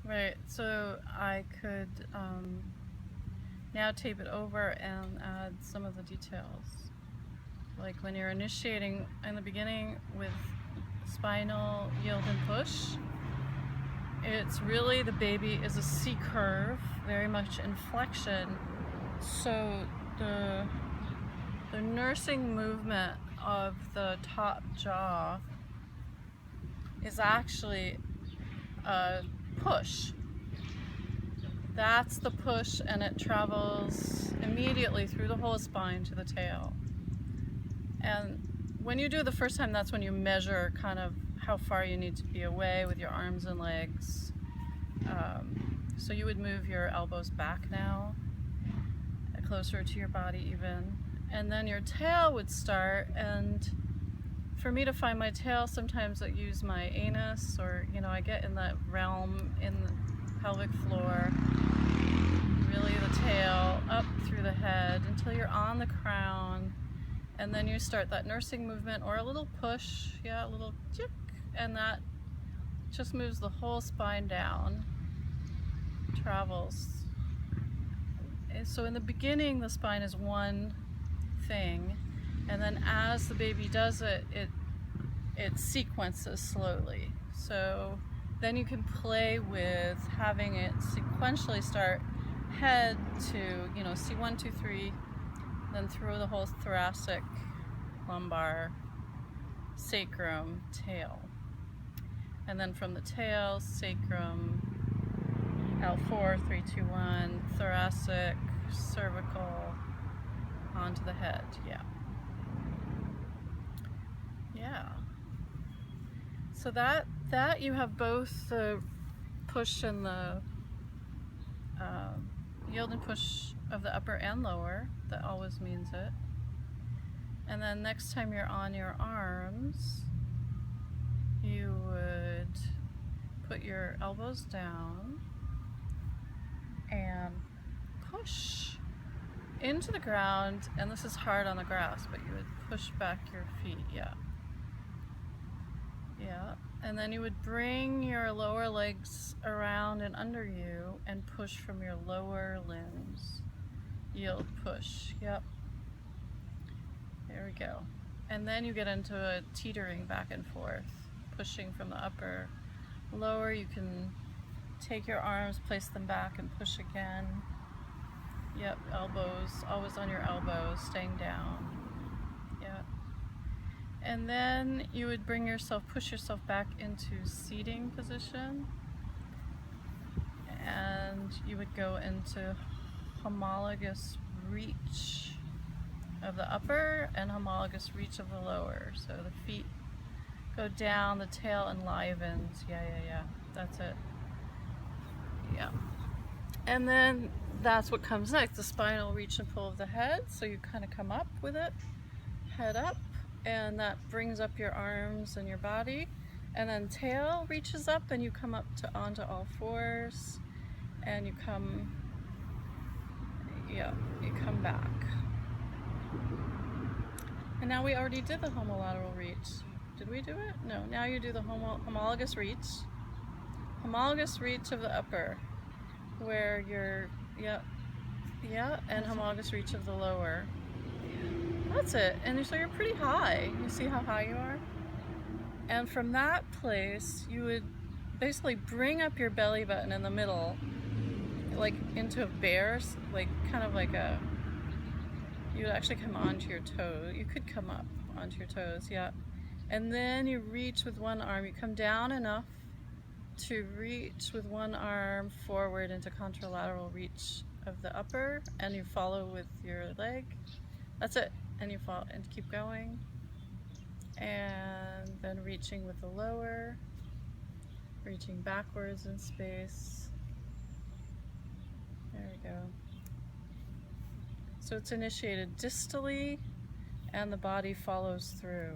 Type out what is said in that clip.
Right, so I could now tape it over and add some of the details. Like when you're initiating in the beginning with spinal yield and push, it's really, the baby is a C curve, very much in flexion. So the nursing movement of the top jaw is actually a push. That's the push, and it travels immediately through the whole spine to the tail. And when you do it the first time, that's when you measure kind of how far you need to be away with your arms and legs. So you would move your elbows back now, closer to your body even. And then your tail would start, and for me to find my tail, sometimes I use my anus, or I get in that realm in the pelvic floor, really the tail up through the head until you're on the crown, and then you start that nursing movement or a little push, a little tick, and that just moves the whole spine down, travels. And so in the beginning, the spine is one thing, and then as the baby does it, it sequences slowly. So then you can play with having it sequentially start head to, C1, 2, 3, then through the whole thoracic, lumbar, sacrum, tail. And then from the tail, sacrum, L4, 3, 2, 1, thoracic, cervical, onto the head, Yeah. So that you have both the push and the yield and push of the upper and lower. That always means it. And then next time you're on your arms, you would put your elbows down and push into the ground, and this is hard on the grass, but you would push back your feet, yeah. And then you would bring your lower legs around and under you and push from your lower limbs. Yield, push, yep. There we go. And then you get into a teetering back and forth, pushing from the upper, lower. You can take your arms, place them back, and push again. Yep, elbows, always on your elbows, staying down. Yep. And then you would push yourself back into seating position. And you would go into homologous reach of the upper and homologous reach of the lower. So the feet go down, the tail enlivens. Yeah. That's it. Yeah. And then that's what comes next, the spinal reach and pull of the head. So you kind of come up with it, head up, and that brings up your arms and your body. And then tail reaches up and you come up onto all fours, and you come back. And now we already did the homolateral reach. Did we do it? No, now you do the homologous reach. Homologous reach of the upper, where you're, and homologous reach of the lower. That's it. And so you're pretty high. You see how high you are? And from that place, you would basically bring up your belly button in the middle, like into a bear, like kind of like you would actually come onto your toes. You could come up onto your toes, And then you reach with one arm. You come down enough to reach with one arm forward into contralateral reach of the upper, and you follow with your leg. That's it. And you follow and keep going. And then reaching with the lower, reaching backwards in space. There we go. So it's initiated distally, and the body follows through.